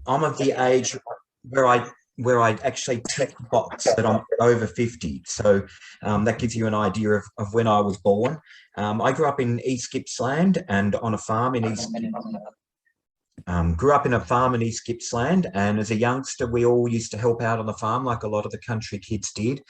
I'm of the age where I actually tick the box that I'm over 50. So that gives you an idea of when I was born. I grew up in East Gippsland and on a farm in East. Grew up in a farm in East Gippsland, and as a youngster, we all used to help out on the farm like a lot of the country kids did.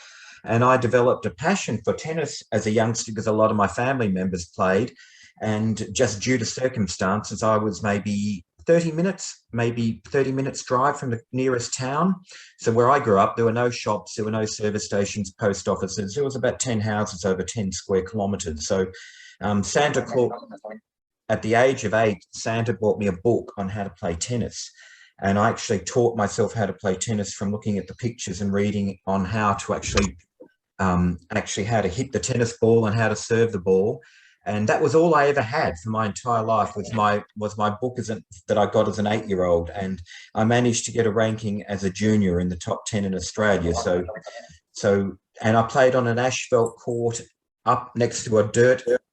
And I developed a passion for tennis as a youngster because a lot of my family members played. And just due to circumstances, I was maybe 30 minutes, maybe 30 minutes drive from the nearest town. So where I grew up, there were no shops, there were no service stations, post offices. There was about 10 houses over 10 square kilometres. So Santa Claus, at the age of 8, Santa bought me a book on how to play tennis. And I actually taught myself how to play tennis from looking at the pictures and reading on how to actually how to hit the tennis ball and how to serve the ball. And that was all I ever had for my entire life was my book that I got as an 8-year-old. And I managed to get a ranking as a junior in the top 10 in Australia. And I played on an asphalt court up next to a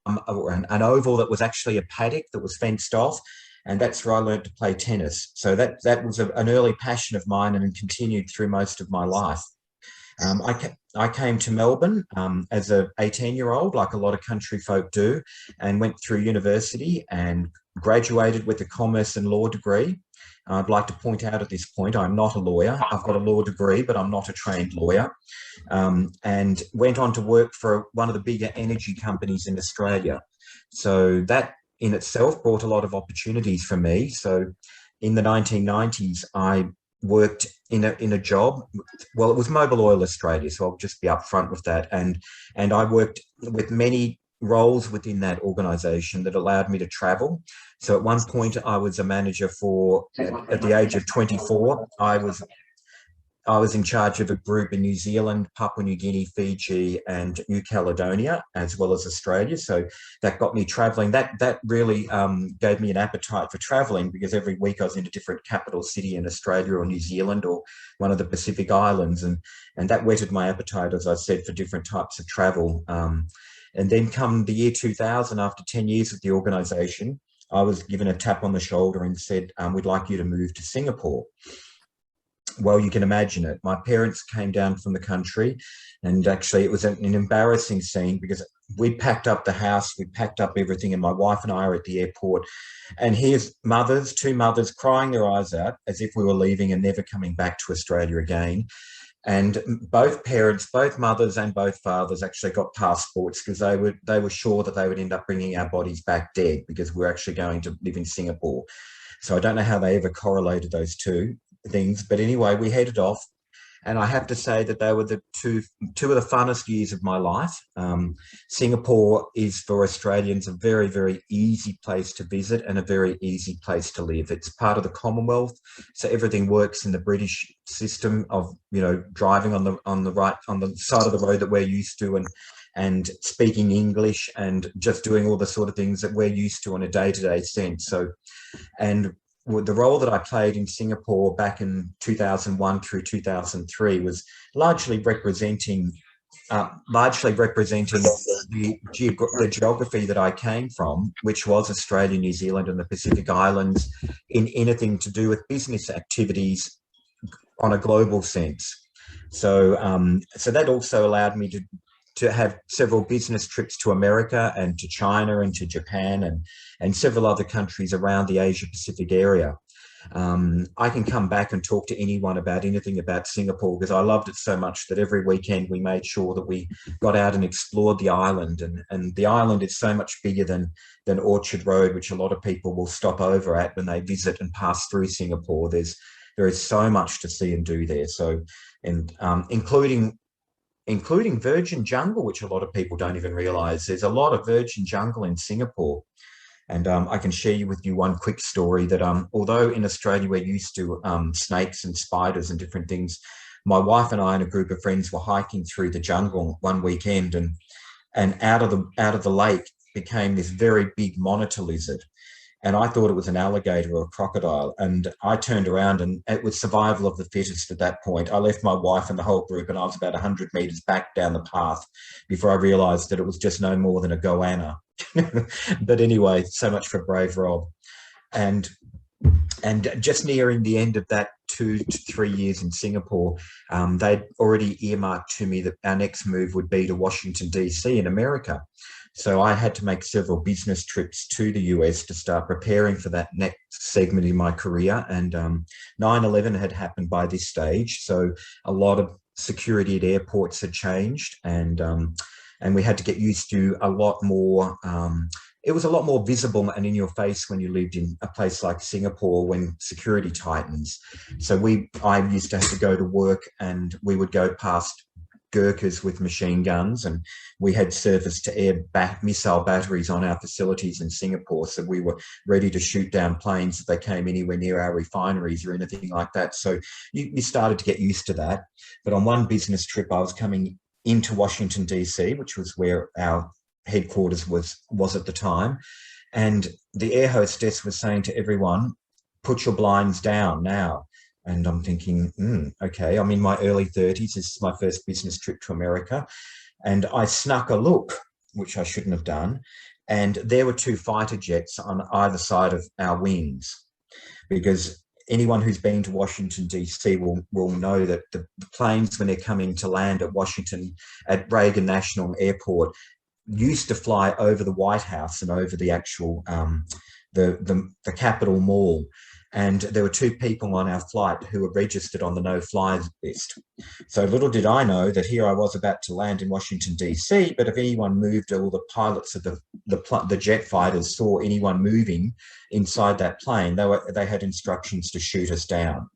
an oval that was actually a paddock that was fenced off. And that's where I learned to play tennis. So that was an early passion of mine and continued through most of my life. I came to Melbourne as a 18-year-old, like a lot of country folk do, and went through university and graduated with a commerce and law degree. I'd like to point out at this point, I'm not a lawyer. I've got a law degree, but I'm not a trained lawyer. And went on to work for one of the bigger energy companies in Australia. So that in itself brought a lot of opportunities for me. So in the 1990s, I worked in a job. Well, it was Mobil Oil Australia, so I'll just be upfront with that. And I worked with many roles within that organisation that allowed me to travel. So at one point, I was a manager at the age of 24, I was in charge of a group in New Zealand, Papua New Guinea, Fiji, and New Caledonia, as well as Australia. So that got me travelling. That really gave me an appetite for travelling because every week I was in a different capital city in Australia or New Zealand or one of the Pacific Islands. And that whetted my appetite, as I said, for different types of travel. And then come the year 2000, after 10 years with the organisation, I was given a tap on the shoulder and said, we'd like you to move to Singapore. Well, you can imagine it. My parents came down from the country, and actually it was an embarrassing scene because we packed up the house, we packed up everything, and my wife and I are at the airport. And here's two mothers crying their eyes out as if we were leaving and never coming back to Australia again. And both parents, both mothers and both fathers actually got passports because they were sure that they would end up bringing our bodies back dead because we're actually going to live in Singapore. So I don't know how they ever correlated those two things, but anyway, we headed off, and I have to say that they were the two of the funnest years of my life. Singapore is for Australians a very, very easy place to visit and a very easy place to live. It's part of the Commonwealth, so everything works in the British system of driving on the side of the road that we're used to, and speaking English and just doing all the sort of things that we're used to on a day-to-day sense. And the role that I played in Singapore back in 2001 through 2003 was largely representing the geography that I came from, which was Australia, New Zealand, and the Pacific Islands, in anything to do with business activities on a global sense. So that also allowed me to have several business trips to America and to China and to Japan and several other countries around the Asia Pacific area. I can come back and talk to anyone about anything about Singapore because I loved it so much that every weekend we made sure that we got out and explored the island. And the island is so much bigger than Orchard Road, which a lot of people will stop over at when they visit and pass through Singapore. There is so much to see and do there. So, and including virgin jungle, which a lot of people don't even realise. There's a lot of virgin jungle in Singapore. And I can share with you one quick story that although in Australia we're used to snakes and spiders and different things, my wife and I and a group of friends were hiking through the jungle one weekend, and out of the lake became this very big monitor lizard. And I thought it was an alligator or a crocodile. And I turned around, and it was survival of the fittest at that point. I left my wife and the whole group, and I was about 100 metres back down the path before I realised that it was just no more than a goanna. But anyway, so much for brave Rob. And And just nearing the end of that 2 to 3 years in Singapore, they'd already earmarked to me that our next move would be to Washington, D.C. in America. So I had to make several business trips to the US to start preparing for that next segment in my career. And 9/11 had happened by this stage. So a lot of security at airports had changed, and we had to get used to a lot more. It was a lot more visible and in your face when you lived in a place like Singapore when security tightens. So I used to have to go to work, and we would go past Gurkhas with machine guns, and we had surface-to-air missile batteries on our facilities in Singapore, so we were ready to shoot down planes if they came anywhere near our refineries or anything like that. So you started to get used to that. But on one business trip, I was coming into Washington, D.C., which was where our headquarters was at the time, and the air hostess was saying to everyone, "Put your blinds down now." And I'm thinking, okay, I'm in my early 30s. This is my first business trip to America. And I snuck a look, which I shouldn't have done. And there were 2 fighter jets on either side of our wings, because anyone who's been to Washington, D.C. will know that the planes, when they're coming to land at Washington, at Reagan National Airport, used to fly over the White House and over the actual, the Capitol Mall. And there were 2 people on our flight who were registered on the no-fly list. So little did I know that here I was about to land in Washington, D.C., but if anyone moved, or the pilots of the jet fighters saw anyone moving inside that plane, they had instructions to shoot us down,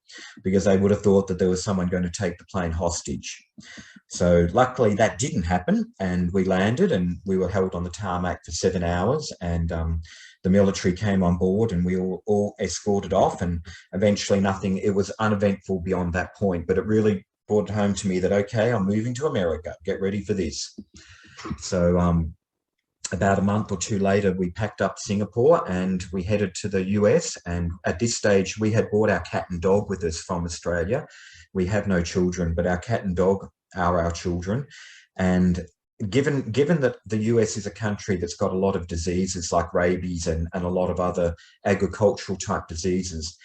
because they would have thought that there was someone going to take the plane hostage. So luckily that didn't happen, and we landed, and we were held on the tarmac for 7 hours, and the military came on board, and we were all escorted off, and eventually it was uneventful beyond that point, but it really brought home to me that, okay, I'm moving to America, get ready for this. So about a month or 2 later, we packed up Singapore and we headed to the US. And at this stage, we had brought our cat and dog with us from Australia. We have no children, but our cat and dog are our children. And given that the US is a country that's got a lot of diseases like rabies and a lot of other agricultural type diseases,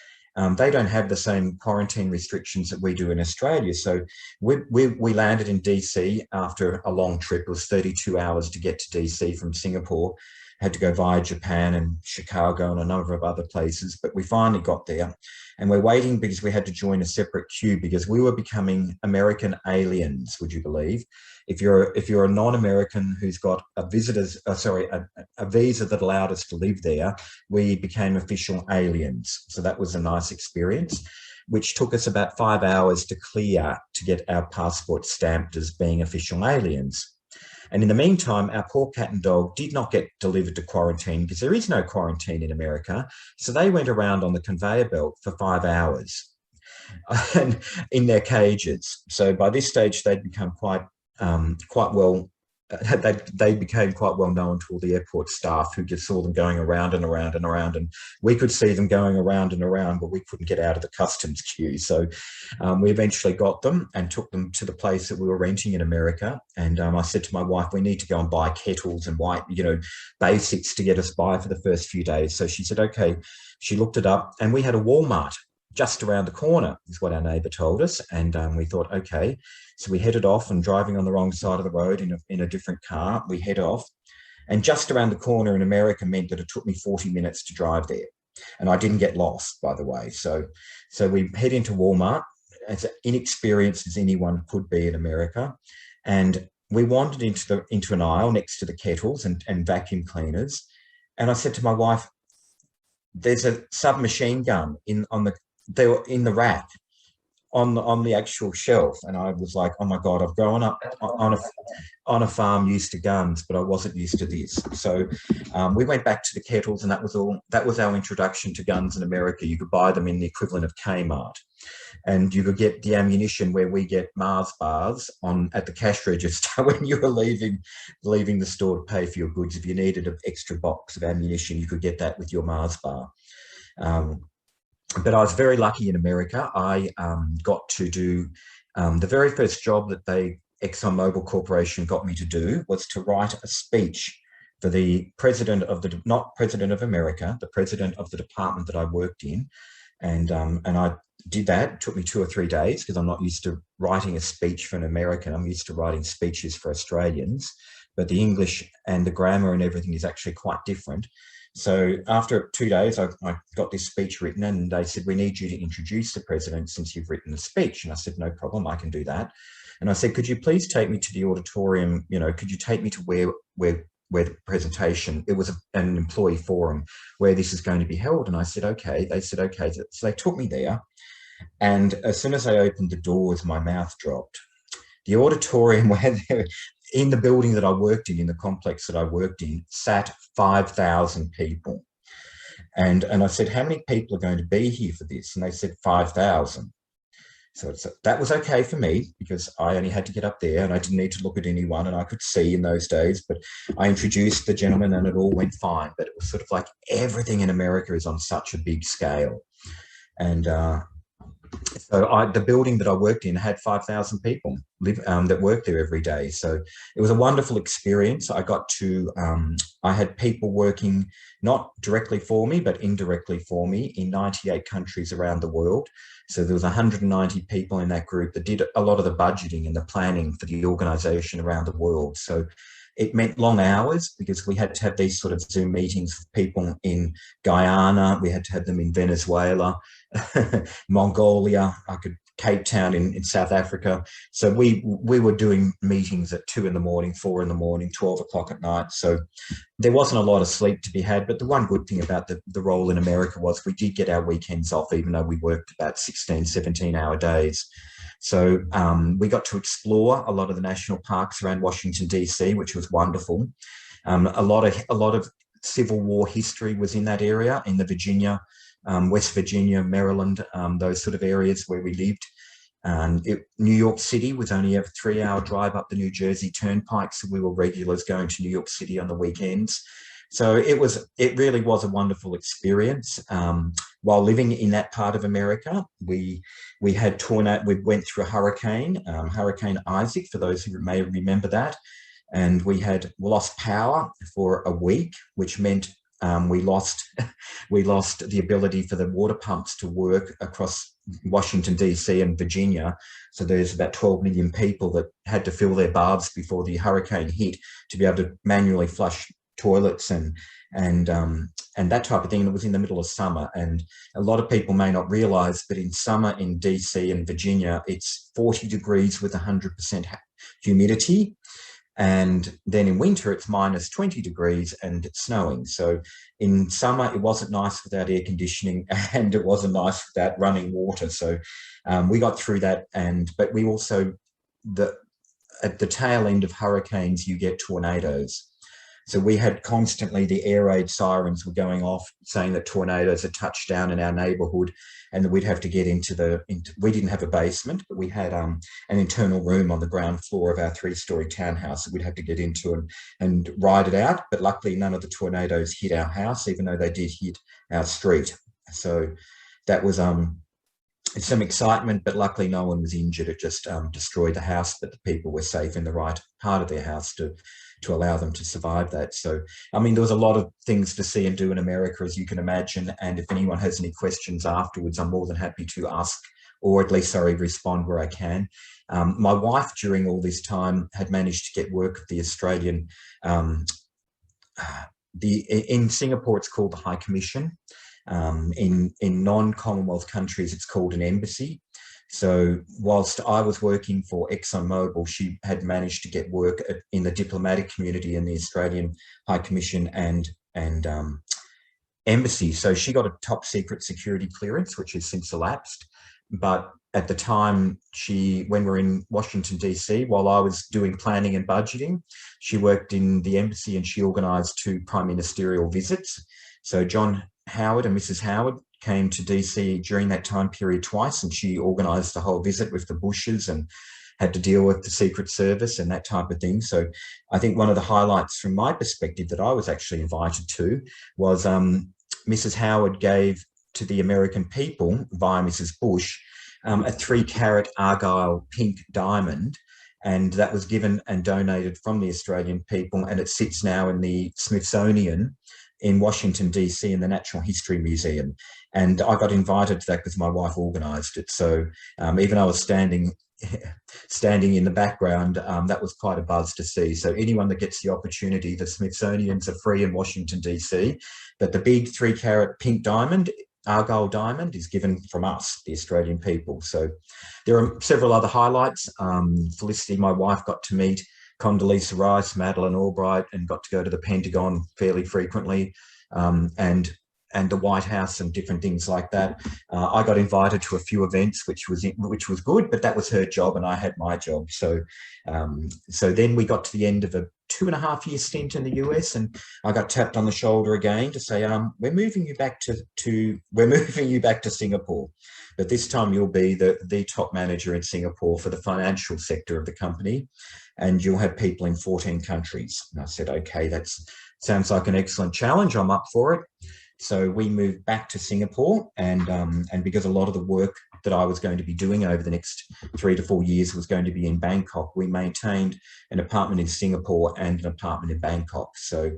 they don't have the same quarantine restrictions that we do in Australia. So we landed in DC after a long trip. It was 32 hours to get to DC from Singapore. Had to go via Japan and Chicago and a number of other places, but we finally got there, and we're waiting because we had to join a separate queue because we were becoming American aliens. Would you believe? If you're a non-American who's got a visa that allowed us to live there, we became official aliens. So that was a nice experience, which took us about 5 hours to clear to get our passport stamped as being official aliens. And in the meantime, our poor cat and dog did not get delivered to quarantine because there is no quarantine in America. So they went around on the conveyor belt for 5 hours and in their cages. So by this stage, they'd become quite well. They became quite well known to all the airport staff, who just saw them going around and around and around, and we could see them going around and around, but we couldn't get out of the customs queue. So we eventually got them and took them to the place that we were renting in America. And I said to my wife, we need to go and buy kettles and basics to get us by for the first few days. So she said, okay. She looked it up, and we had a Walmart just around the corner, is what our neighbour told us. And we thought, okay. So we headed off, and driving on the wrong side of the road in a different car, we head off. And just around the corner in America meant that it took me 40 minutes to drive there. And I didn't get lost, by the way. So we head into Walmart, as inexperienced as anyone could be in America. And we wandered into an aisle next to the kettles and vacuum cleaners. And I said to my wife, there's a submachine gun in the rack on the actual shelf. And I was like, oh my God, I've grown up on a farm used to guns, but I wasn't used to this. So we went back to the kettles, and that was our introduction to guns in America. You could buy them in the equivalent of Kmart, and you could get the ammunition where we get Mars bars at the cash register when you were leaving the store to pay for your goods. If you needed an extra box of ammunition, you could get that with your Mars bar. But I was very lucky in America. I got to do the very first job that ExxonMobil Corporation got me to do was to write a speech for the president of not president of America, the president of the department that I worked in. And I did that. It took me 2 or 3 days because I'm not used to writing a speech for an American. I'm used to writing speeches for Australians, but the English and the grammar and everything is actually quite different. So after 2 days, I got this speech written, and they said, we need you to introduce the president since you've written the speech. And I said, no problem, I can do that. And I said, could you please take me to the auditorium? You know, could you take me to where the presentation, it was an employee forum where this is going to be held. And I said, okay. They said, okay. So they took me there. And as soon as I opened the doors, my mouth dropped. The auditorium where in the building that I worked in the complex that I worked in, sat 5,000 people. And I said, how many people are going to be here for this? And they said 5,000. So that was okay for me because I only had to get up there and I didn't need to look at anyone, and I could see in those days, but I introduced the gentleman and it all went fine. But it was sort of like everything in America is on such a big scale. And so the building that I worked in had 5,000 people that worked there every day. So it was a wonderful experience. I got to, I had people working not directly for me, but indirectly for me in 98 countries around the world. So there was 190 people in that group that did a lot of the budgeting and the planning for the organisation around the world. So it meant long hours because we had to have these sort of Zoom meetings with people in Guyana. We had to have them in Venezuela, Mongolia, Cape Town in South Africa. So we were doing meetings at 2 in the morning, 4 in the morning, 12 o'clock at night. So there wasn't a lot of sleep to be had. But the one good thing about the role in America was we did get our weekends off, even though we worked about 16, 17-hour days. So we got to explore a lot of the national parks around Washington, D.C., which was wonderful. A lot of Civil War history was in that area, in the Virginia, West Virginia, Maryland, those sort of areas where we lived. New York City was only a 3-hour drive up the New Jersey Turnpike, so we were regulars going to New York City on the weekends. So it really was a wonderful experience. While living in that part of America, we went through a hurricane, Hurricane Isaac, for those who may remember that, and we lost power for a week, which meant we lost the ability for the water pumps to work across Washington, D.C. and Virginia. So there's about 12 million people that had to fill their baths before the hurricane hit to be able to manually flush toilets and that type of thing. And it was in the middle of summer, and a lot of people may not realize, but in summer in DC and Virginia, it's 40 degrees with 100% humidity. And then in winter, it's minus 20 degrees and it's snowing. So in summer, it wasn't nice without air conditioning, and it wasn't nice without running water. So we got through that. But we also, at the tail end of hurricanes, you get tornadoes. So we had constantly the air raid sirens were going off saying that tornadoes had touched down in our neighbourhood, and that we'd have to get we didn't have a basement, but we had an internal room on the ground floor of our 3-story townhouse that we'd have to get into and ride it out. But luckily none of the tornadoes hit our house, even though they did hit our street. So that was some excitement, but luckily no one was injured. It just destroyed the house, but the people were safe in the right part of their house to allow them to survive that. So, I mean, there was a lot of things to see and do in America, as you can imagine. And if anyone has any questions afterwards, I'm more than happy to ask, or at least, respond where I can. My wife, during all this time, had managed to get work at the Australian, in Singapore, it's called the High Commission. In non-Commonwealth countries, it's called an embassy. So whilst I was working for ExxonMobil, she had managed to get work in the diplomatic community in the Australian High Commission and embassy. So she got a top secret security clearance, which has since elapsed. But at the time, when we were in Washington, D.C., while I was doing planning and budgeting, she worked in the embassy and she organised 2 prime ministerial visits. So John Howard and Mrs. Howard came to DC during that time period twice, and she organised the whole visit with the Bushes and had to deal with the Secret Service and that type of thing. So I think one of the highlights from my perspective that I was actually invited to was Mrs. Howard gave to the American people via Mrs. Bush a 3-carat Argyle pink diamond, and that was given and donated from the Australian people, and it sits now in the Smithsonian in Washington, D.C. in the Natural History Museum. And I got invited to that because my wife organised it. So even though I was standing in the background, that was quite a buzz to see. So anyone that gets the opportunity, the Smithsonian's are free in Washington, DC, but the big 3-carat pink diamond, Argyle diamond, is given from us, the Australian people. So there are several other highlights. Felicity, my wife, got to meet Condoleezza Rice, Madeleine Albright, and got to go to the Pentagon fairly frequently, and the White House and different things like that. I got invited to a few events, which was good, but that was her job and I had my job. So then we got to the end of a 2.5-year stint in the US, and I got tapped on the shoulder again to say, we're moving you back to Singapore, but this time you'll be the top manager in Singapore for the financial sector of the company, and you'll have people in 14 countries. And I said, okay, that sounds like an excellent challenge. I'm up for it. So we moved back to Singapore, and because a lot of the work that I was going to be doing over the next 3 to 4 years was going to be in Bangkok, we maintained an apartment in Singapore and an apartment in Bangkok. So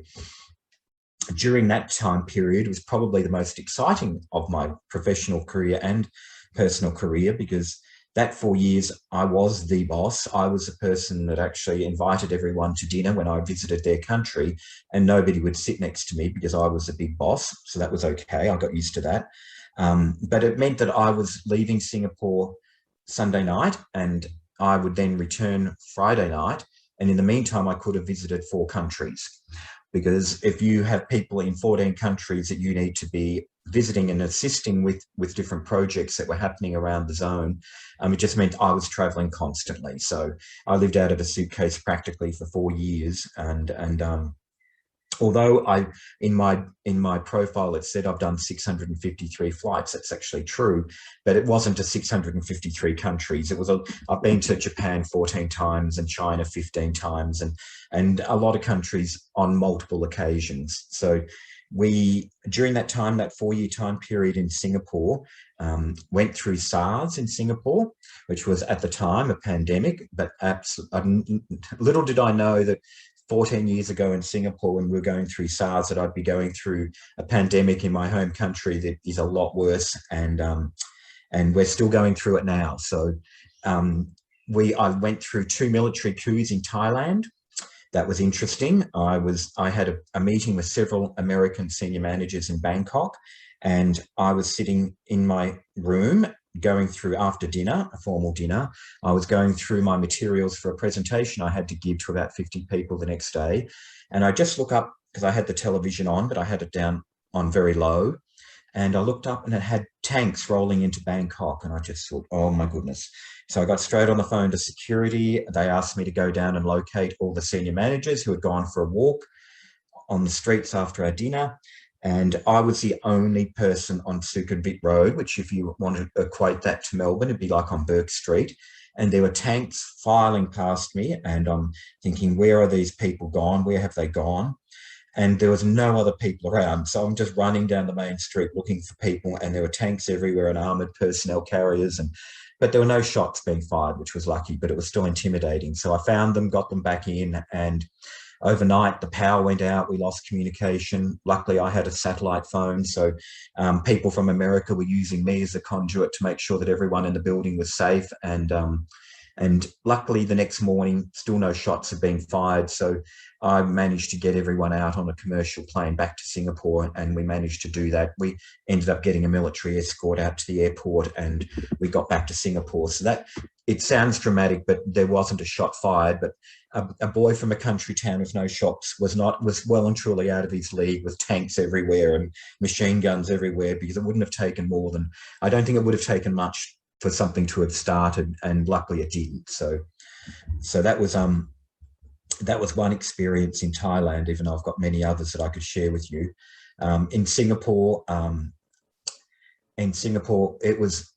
during that time period, it was probably the most exciting of my professional career and personal career, because that 4 years, I was the boss. I was the person that actually invited everyone to dinner when I visited their country, and nobody would sit next to me because I was the big boss. So that was okay. I got used to that. But it meant that I was leaving Singapore Sunday night, and I would then return Friday night. And in the meantime, I could have visited 4 countries, because if you have people in 14 countries that you need to be visiting and assisting with different projects that were happening around the zone, it just meant I was traveling constantly. So I lived out of a suitcase practically for 4 years. And although in my profile it said I've done 653 flights, that's actually true, but it wasn't to 653 countries. It was I've been to Japan 14 times and China 15 times, and a lot of countries on multiple occasions. So during that time, that 4-year time period in Singapore, went through SARS in Singapore, which was at the time a pandemic, but little did I know that 14 years ago in Singapore, when we were going through SARS, that I'd be going through a pandemic in my home country that is a lot worse, and we're still going through it now. So I went through 2 military coups in Thailand. That was interesting. I had a meeting with several American senior managers in Bangkok, and I was sitting in my room going through, after dinner, a formal dinner, I was going through my materials for a presentation I had to give to about 50 people the next day. And I just look up, because I had the television on, but I had it down on very low. And I looked up and it had tanks rolling into Bangkok. And I just thought, oh my goodness. So I got straight on the phone to security. They asked me to go down and locate all the senior managers who had gone for a walk on the streets after our dinner. And I was the only person on Sukhumvit Road, which if you want to equate that to Melbourne, it'd be like on Burke Street. And there were tanks filing past me, and I'm thinking, where are these people gone? Where have they gone? And there was no other people around. So I'm just running down the main street looking for people, and there were tanks everywhere and armoured personnel carriers. But there were no shots being fired, which was lucky, but it was still intimidating. So I found them, got them back in, and overnight the power went out. We lost communication. Luckily, I had a satellite phone. So people from America were using me as a conduit to make sure that everyone in the building was safe. And luckily the next morning, still no shots had been fired. So I managed to get everyone out on a commercial plane back to Singapore, and we managed to do that. We ended up getting a military escort out to the airport, and we got back to Singapore. So that, it sounds dramatic, but there wasn't a shot fired. But a boy from a country town with no shots was well and truly out of his league, with tanks everywhere and machine guns everywhere, because it wouldn't have taken more than, I don't think it would have taken much for something to have started, and luckily it didn't. So that was one experience in Thailand, even though I've got many others that I could share with you. In Singapore, it was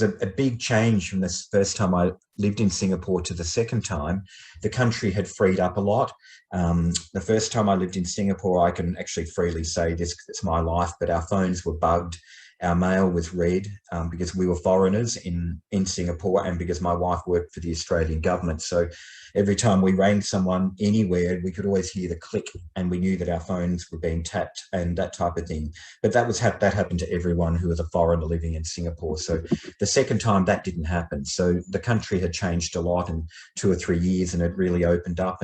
a big change from this first time I lived in Singapore to the second time. The country had freed up a lot. The first time I lived in Singapore, I can actually freely say this, it's my life, but our phones were bugged. our mail was read because we were foreigners in Singapore, and because my wife worked for the Australian government. So every time we rang someone anywhere, we could always hear the click, and we knew that our phones were being tapped and that type of thing. But that happened to everyone who was a foreigner living in Singapore. So the second time that didn't happen. So the country had changed a lot in 2 or 3 years, and it really opened up,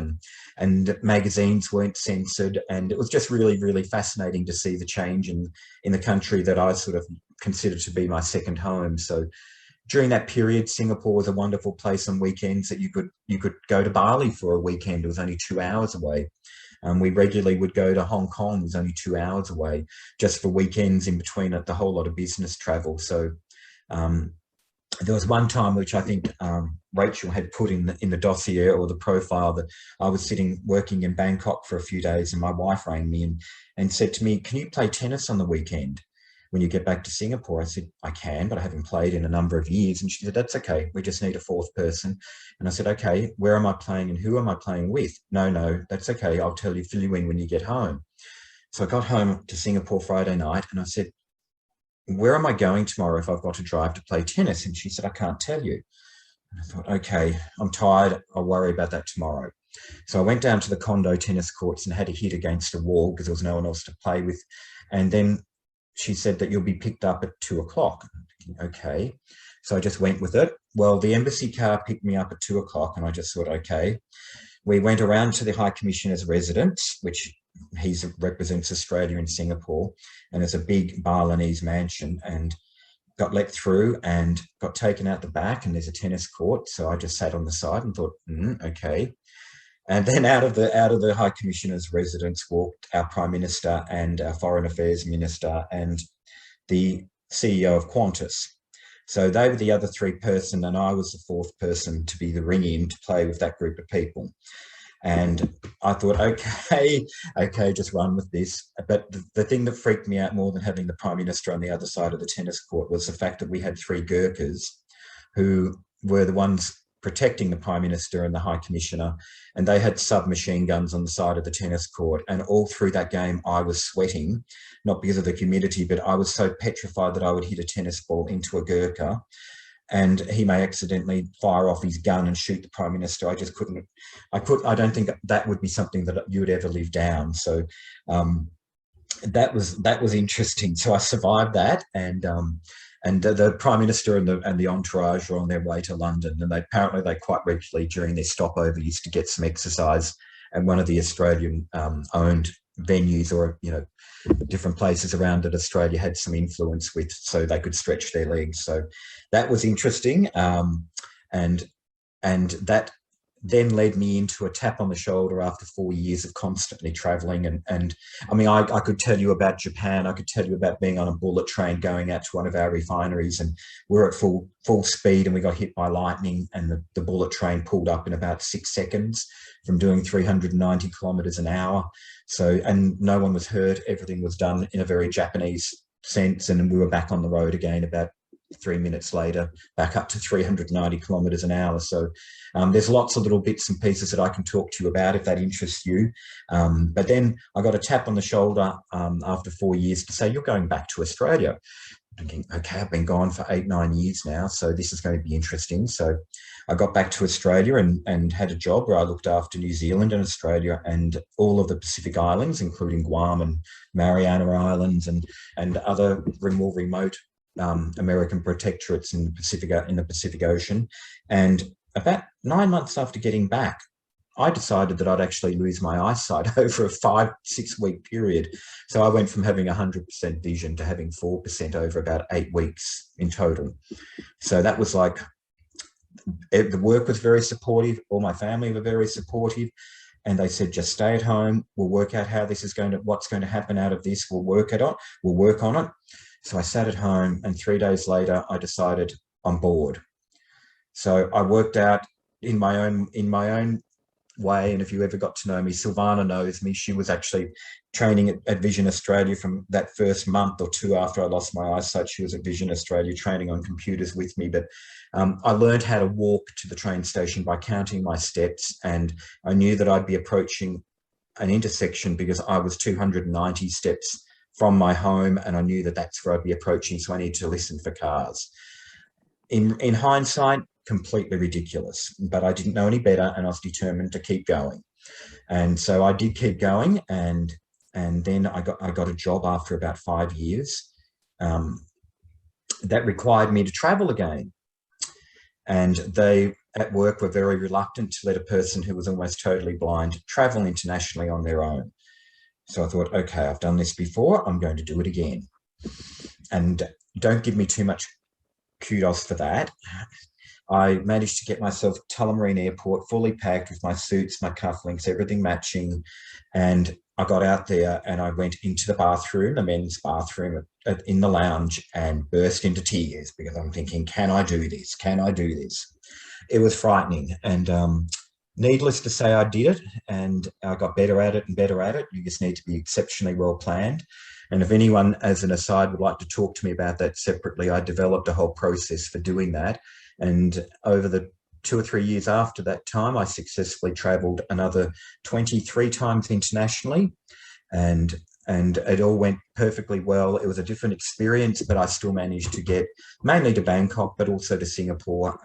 and magazines weren't censored, and it was just really, really fascinating to see the change in the country that I sort of considered to be my second home. So during that period, Singapore was a wonderful place on weekends that you could go to Bali for a weekend. It was only 2 hours away. We regularly would go to Hong Kong. It was only 2 hours away, just for weekends in between the whole lot of business travel. So there was one time which I think Rachel had put in the dossier or the profile, that I was working in Bangkok for a few days, and my wife rang me and said to me, "Can you play tennis on the weekend when you get back to Singapore?" I said, "I can, but I haven't played in a number of years." And she said, "That's okay. We just need a fourth person." And I said, "Okay, where am I playing and who am I playing with?" No, that's okay. I'll fill you in when you get home." So I got home to Singapore Friday night, and I said, "Where am I going tomorrow if I've got to drive to play tennis?" And she said, "I can't tell you." And I thought, okay, I'm tired. I'll worry about that tomorrow. So I went down to the condo tennis courts and had a hit against a wall because there was no one else to play with. And then she said that you'll be picked up at 2 o'clock. Okay. So I just went with it. Well, the embassy car picked me up at 2 o'clock, and I just thought, okay. We went around to the High Commissioner's residence, which he represents Australia in Singapore, and it's a big Balinese mansion, and got let through and got taken out the back, and there's a tennis court. So I just sat on the side and thought, okay. And then out of the High Commissioner's residence walked our Prime Minister and our Foreign Affairs Minister and the CEO of Qantas. So they were the other three person, and I was the fourth person to be the ring-in to play with that group of people. And I thought, okay, just run with this. But the thing that freaked me out more than having the Prime Minister on the other side of the tennis court was the fact that we had 3 Gurkhas who were the ones protecting the Prime Minister and the High Commissioner, and they had submachine guns on the side of the tennis court. And all through that game, I was sweating, not because of the humidity, but I was so petrified that I would hit a tennis ball into a Gurkha, and he may accidentally fire off his gun and shoot the Prime Minister. I just couldn't. I don't think that would be something that you would ever live down. So that was interesting. So I survived that, and the Prime Minister and the entourage were on their way to London, and they quite regularly during their stopover used to get some exercise at one of the Australian owned venues, or different places around that Australia had some influence with, so they could stretch their legs. So that was interesting, and that then led me into a tap on the shoulder after 4 years of constantly traveling. And I mean, I could tell you about Japan. I could tell you about being on a bullet train going out to one of our refineries, and we're at full speed, and we got hit by lightning, and the bullet train pulled up in about 6 seconds from doing 390 kilometers an hour. So, and no one was hurt. Everything was done in a very Japanese sense. And we were back on the road again about 3 minutes later, back up to 390 kilometers an hour. So there's lots of little bits and pieces that I can talk to you about if that interests you. But then I got a tap on the shoulder after 4 years to say, "You're going back to Australia." Thinking, okay, I've been gone for 8-9 years now, so this is going to be interesting. So I got back to Australia and had a job where I looked after New Zealand and Australia and all of the Pacific Islands, including Guam and Mariana Islands and other more remote American protectorates in the Pacific Ocean. And about 9 months after getting back, I decided that I'd actually lose my eyesight over a 5-6 week period. So I went from having 100% vision to having 4% over about 8 weeks in total. So that was like, the work was very supportive. All my family were very supportive. And they said, just stay at home. We'll work out how this is what's going to happen out of this. We'll work on it. So I sat at home, and 3 days later, I decided I'm bored. So I worked out in my own way. And if you ever got to know me, Silvana knows me. She was actually training at Vision Australia from that first month or 2 after I lost my eyesight. She was at Vision Australia training on computers with me. But I learned how to walk to the train station by counting my steps. And I knew that I'd be approaching an intersection because I was 290 steps from my home, and I knew that that's where I'd be approaching, so I need to listen for cars. In hindsight, completely ridiculous, but I didn't know any better, and I was determined to keep going. And so I did keep going, and then I got a job after about 5 years that required me to travel again. And they at work were very reluctant to let a person who was almost totally blind travel internationally on their own. So I thought, okay, I've done this before, I'm going to do it again. And don't give me too much kudos for that. I managed to get myself to Tullamarine Airport, fully packed with my suits, my cufflinks, everything matching. And I got out there and I went into the bathroom, the men's bathroom in the lounge, and burst into tears because I'm thinking, can I do this? Can I do this? It was frightening. And needless to say, I did it, and I got better at it and better at it. You just need to be exceptionally well planned. And if anyone, as an aside, would like to talk to me about that separately, I developed a whole process for doing that. And over the 2 or 3 years after that time, I successfully travelled another 23 times internationally, and it all went perfectly well. It was a different experience, but I still managed to get mainly to Bangkok, but also to Singapore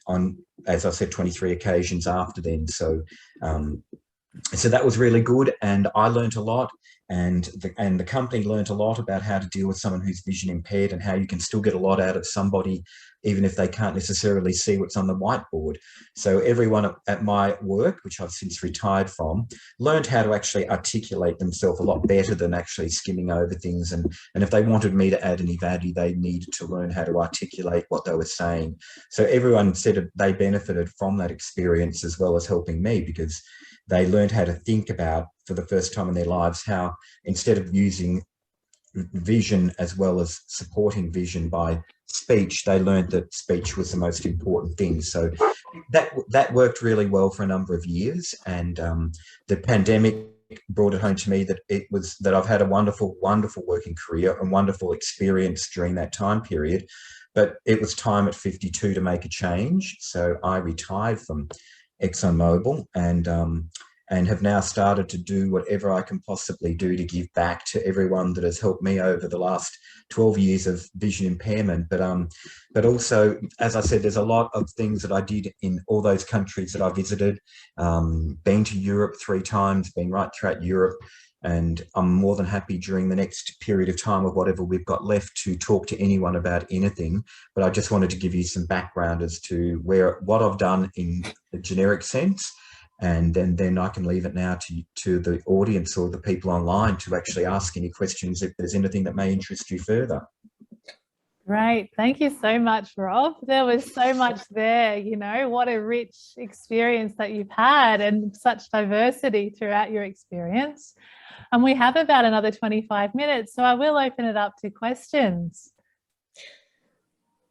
on, as I said, 23 occasions after then. So that was really good, and I learned a lot. And the company learned a lot about how to deal with someone who's vision impaired, and how you can still get a lot out of somebody even if they can't necessarily see what's on the whiteboard. So everyone at my work, which I've since retired from, learned how to actually articulate themselves a lot better than actually skimming over things. And if they wanted me to add any value, they needed to learn how to articulate what they were saying. So everyone said they benefited from that experience, as well as helping me, because they learned how to think about, for the first time in their lives, how instead of using vision as well as supporting vision by speech, they learned that speech was the most important thing. So that worked really well for a number of years. And the pandemic brought it home to me that I've had a wonderful, wonderful working career and wonderful experience during that time period. But it was time at 52 to make a change. So I retired from ExxonMobil and have now started to do whatever I can possibly do to give back to everyone that has helped me over the last 12 years of vision impairment. But also, as I said, there's a lot of things that I did in all those countries that I visited, been to Europe 3 times, been right throughout Europe, and I'm more than happy during the next period of time of whatever we've got left to talk to anyone about anything. But I just wanted to give you some background as to what I've done in the generic sense. And then I can leave it now to the audience or the people online to actually ask any questions if there's anything that may interest you further. Great. Thank you so much, Rob. There was so much there, you know, what a rich experience that you've had, and such diversity throughout your experience. And we have about another 25 minutes, so I will open it up to questions.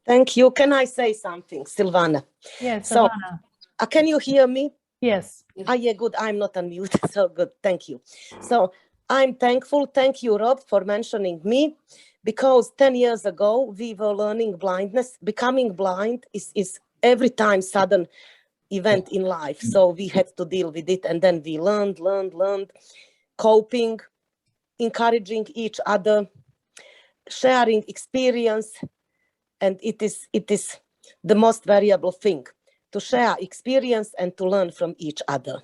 Thank you. Can I say something, Silvana? Yes, so, Silvana. Can you hear me? Yes. Yeah, good. I'm not unmuted, so good. Thank you. So I'm thankful. Thank you, Rob, for mentioning me, because 10 years ago, we were learning blindness. Becoming blind is every time sudden event in life. So we had to deal with it. And then we learned, coping, encouraging each other, sharing experience. And it is the most valuable thing, to share experience and to learn from each other.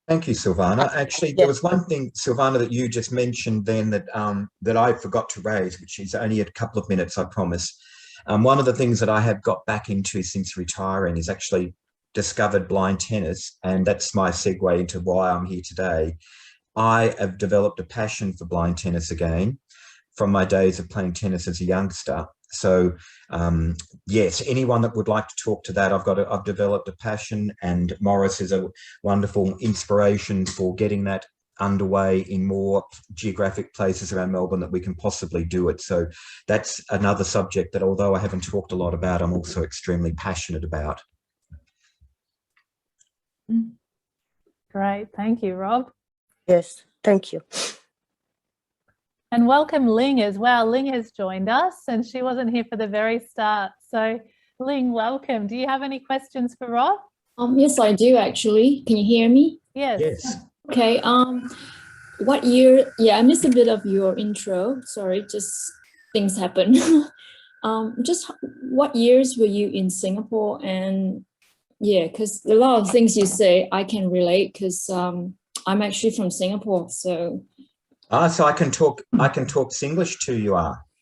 Thank you, Silvana. Actually, there was one thing, Silvana, that you just mentioned then that I forgot to raise, which is only a couple of minutes, I promise. One of the things that I have got back into since retiring is actually discovered blind tennis, and that's my segue into why I'm here today. I have developed a passion for blind tennis again from my days of playing tennis as a youngster. So yes, anyone that would like to talk to that, I've developed a passion, and Morris is a wonderful inspiration for getting that underway in more geographic places around Melbourne that we can possibly do it. So that's another subject that, although I haven't talked a lot about, I'm also extremely passionate about. Great. Thank you, Rob. Yes, thank you. And welcome Ling as well. Ling has joined us, and she wasn't here for the very start. So Ling, welcome. Do you have any questions for Rob? Yes, I do actually. Can you hear me? Yes. Yes. Okay. what year? Yeah, I missed a bit of your intro. Sorry, just things happen. Just what years were you in Singapore? And yeah, because a lot of things you say I can relate because I'm actually from Singapore. So so I can talk Singlish to you.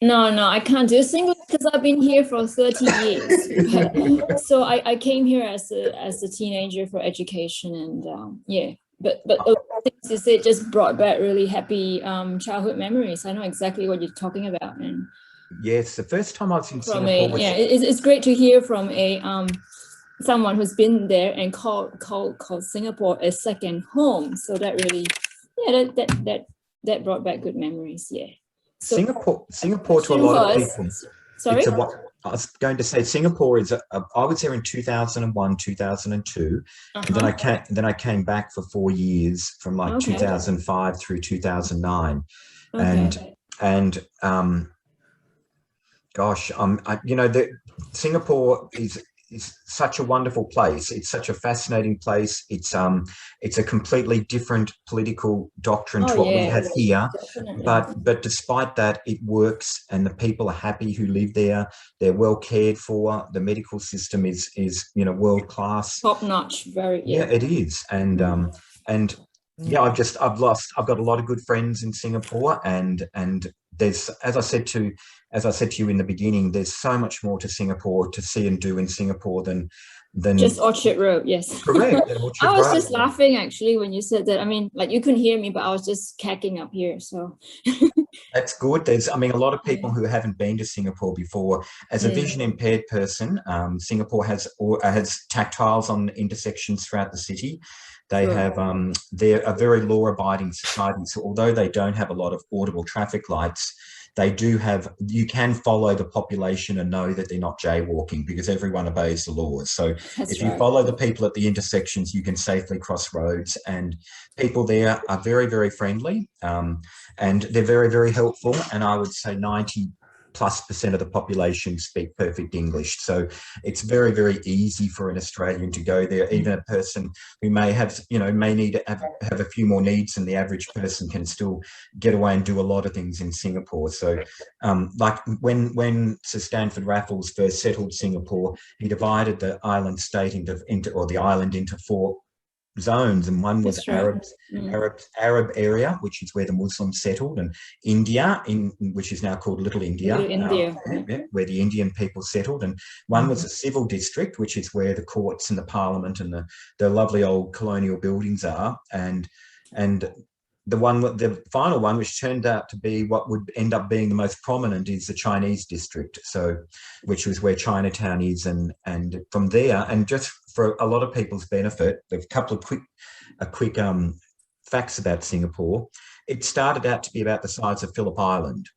no, I can't do English because I've been here for 30 years. So I came here as a teenager for education, and yeah, but things you said just brought back really happy childhood memories. I know exactly what you're talking about, and yes, the first time I was in from Singapore. it's great to hear from a someone who's been there and called Singapore a second home. So that really, yeah, that brought back good memories. Yeah. So, Singapore to a lot of people. Sorry? I was going to say Singapore is. I was there in 2001, 2002, and then I came back for 4 years from like 2005 through 2009, and gosh, Singapore is such a wonderful place. It's such a fascinating place. It's a completely different political doctrine to what we have here. Definitely. But despite that, it works, and the people are happy who live there. They're well cared for. The medical system is world class, top notch. Very it is, and yeah, I've got a lot of good friends in Singapore, and there's, as I said to you in the beginning, there's so much more to Singapore to see and do in Singapore than just Orchard Road. Yes, correct. I was just laughing actually when you said that. I mean, like you couldn't hear me, but I was just cacking up here. So that's good. There's, a lot of people who haven't been to Singapore before. As a vision impaired person, Singapore has tactiles on intersections throughout the city. They have, they're a very law-abiding society. So although they don't have a lot of audible traffic lights, they do have, you can follow the population and know that they're not jaywalking because everyone obeys the laws. So if you follow the people at the intersections, you can safely cross roads, and people there are very, very friendly, and they're very, very helpful. And I would say 90+% of the population speak perfect English. So it's very, very easy for an Australian to go there. Even a person who may have, may need to have a few more needs than the average person can still get away and do a lot of things in Singapore. So like when Sir Stanford Raffles first settled Singapore, he divided the island state into 4 zones, and one was Arab area, which is where the Muslims settled, and India, which is now called Little India, where the Indian people settled, and one was a civil district, which is where the courts and the parliament and the lovely old colonial buildings are, and the final one, which turned out to be what would end up being the most prominent, is the Chinese district. So, which was where Chinatown is, and from there, and just for a lot of people's benefit, a couple of quick facts about Singapore. It started out to be about the size of Phillip Island.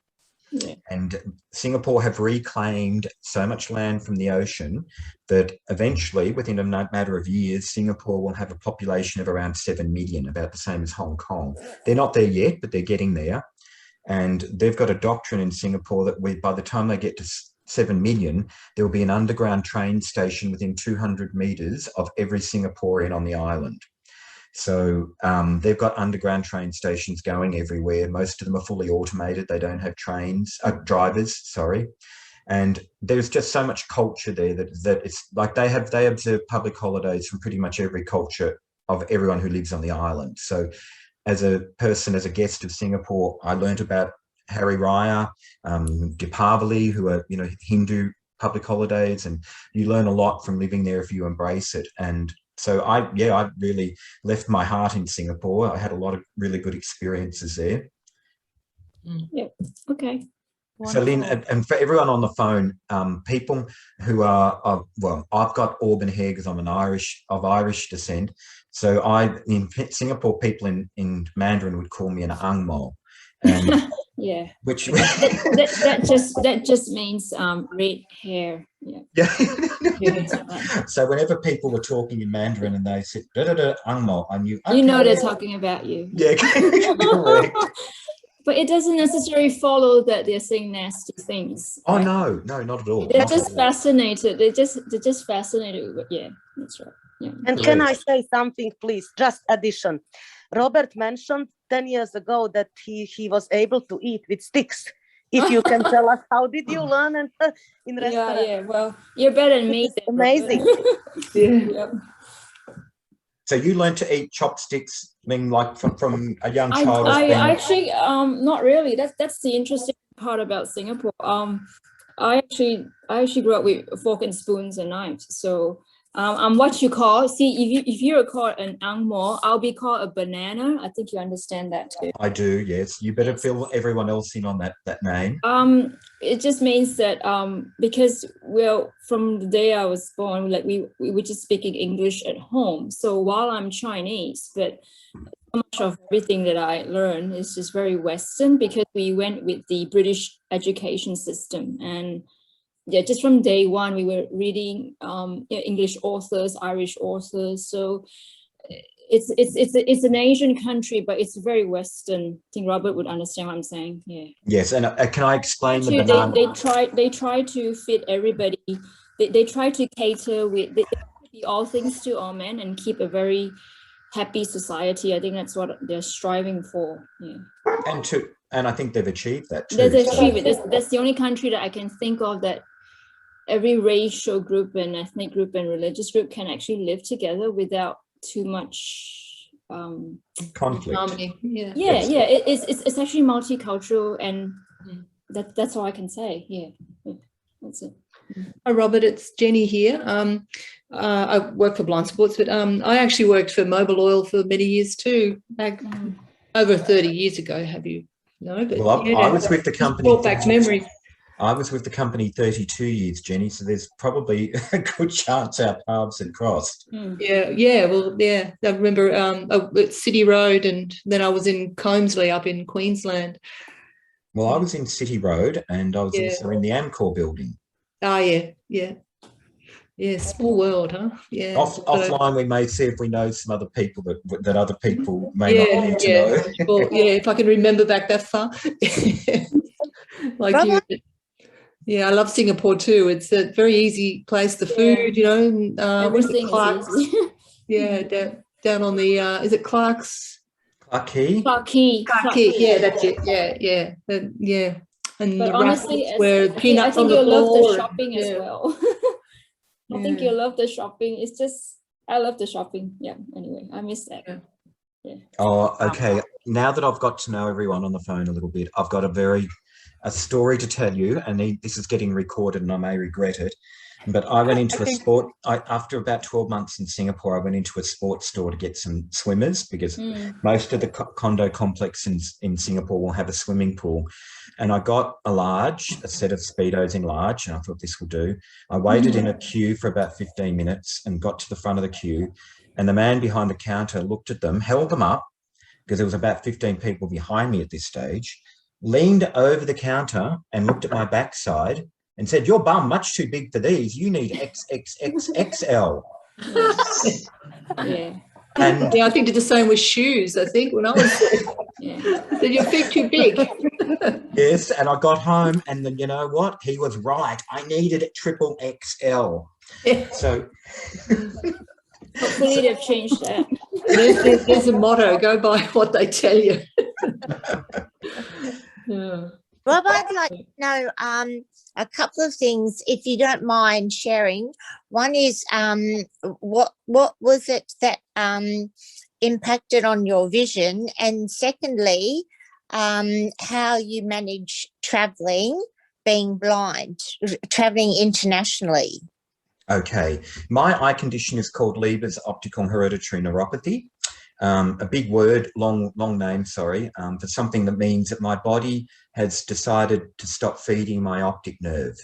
Yeah. And Singapore have reclaimed so much land from the ocean that eventually, within a matter of years, Singapore will have a population of around 7 million, about the same as Hong Kong. They're not there yet, but they're getting there. And they've got a doctrine in Singapore that by the time they get to 7 million, there will be an underground train station within 200 metres of every Singaporean on the island. So they've got underground train stations going everywhere. Most of them are fully automated. They don't have drivers, sorry. And there's just so much culture there that it's like they observe public holidays from pretty much every culture of everyone who lives on the island. So as a guest of Singapore, I learned about Hari Raya, Deepavali, who are, Hindu public holidays, and you learn a lot from living there if you embrace it. And so I really left my heart in Singapore. I had a lot of really good experiences there. Yeah. Okay. So Lynn, and for everyone on the phone, people who are, I've got auburn hair because I'm of Irish descent. So in Singapore, people in Mandarin would call me an angmo. And yeah, which that just means red hair. Yeah. So whenever people were talking in Mandarin and they said angmo, I knew. Okay. You know they're talking about you. Yeah, correct. But it doesn't necessarily follow that they're saying nasty things. Oh, right? No, not at all. They're just fascinated. They're just fascinated with, yeah, that's right. Yeah. And can I say something, please? Just addition. Robert mentioned 10 years ago that he was able to eat with sticks. If you can tell us, how did you learn in restaurant? Yeah, well, you're better than me. Amazing. Yeah. So you learned to eat chopsticks, I mean, like from a young child? I actually, not really. That's the interesting part about Singapore. I actually grew up with fork and spoons and knives. So I'm what you call, see, if you're called an ang mo, I'll be called a banana. I think you understand that too. I do, yes. You better fill everyone else in on that name. It just means that because, well, from the day I was born, like we were just speaking English at home. So while I'm Chinese, but so much of everything that I learned is just very Western, because we went with the British education system. And yeah, just from day one, we were reading English authors, Irish authors. So it's an Asian country, but it's very Western. I think Robert would understand what I'm saying. Yeah. Yes, and can I explain the banana? They try to fit everybody. They try to cater with they be all things to all men and keep a very happy society. I think that's what they're striving for. Yeah. And I think they've achieved that too. They've achieved it. That's the only country that I can think of that every racial group and ethnic group and religious group can actually live together without too much conflict. Harmony. Yeah. It's actually multicultural, and that's all I can say. Yeah. That's it. Hi, Robert, it's Jenny here. I work for Blind Sports, but I actually worked for Mobil Oil for many years too, back over 30 years ago. Have you? No, but well, I was with the company. Brought back memories. I was with the company 32 years, Jenny, so there's probably a good chance our paths had crossed. Yeah. Well, yeah. I remember at City Road, and then I was in Combsley up in Queensland. Well, I was in City Road, and I was also in the Amcor building. Oh, yeah. Small world, huh? Yeah. Offline, we may see if we know some other people that other people may not need to know. Well, if I can remember back that far. Like Robert? You. Yeah, I love Singapore too. It's a very easy place. The food, everything is easy. Yeah, down on the is it Clark's? Clark Quay. Yeah, that's it. Yeah. And but honestly, where peanuts on the floor. I think you'll love the shopping as well. I think you'll love the shopping. It's just, I love the shopping. Yeah. Anyway, I miss that. Yeah. Oh, okay. Now that I've got to know everyone on the phone a little bit, I've got a story to tell you, and this is getting recorded and I may regret it, but I went into after about 12 months in Singapore, I went into a sports store to get some swimmers, because most of the condo complex in Singapore will have a swimming pool. And I got a set of Speedos in large, and I thought this will do. I waited in a queue for about 15 minutes and got to the front of the queue, and the man behind the counter looked at them, held them up, because there was about 15 people behind me at this stage, leaned over the counter and looked at my backside and said, "Your bum much too big for these. You need XXXXL." Yeah. And I think did the same with shoes. I think when I was there, said your feet too big. Yes, and I got home, and then you know what? He was right. I needed triple XL. Yeah. So hopefully they've changed that. There's a motto: go by what they tell you. Yeah. Rob, I'd like to know a couple of things, if you don't mind sharing. One is what was it that impacted on your vision? And secondly, how you manage travelling, being blind, travelling internationally. Okay. My eye condition is called Leber's optical hereditary neuropathy. A big word, long name, sorry, for something that means that my body has decided to stop feeding my optic nerve.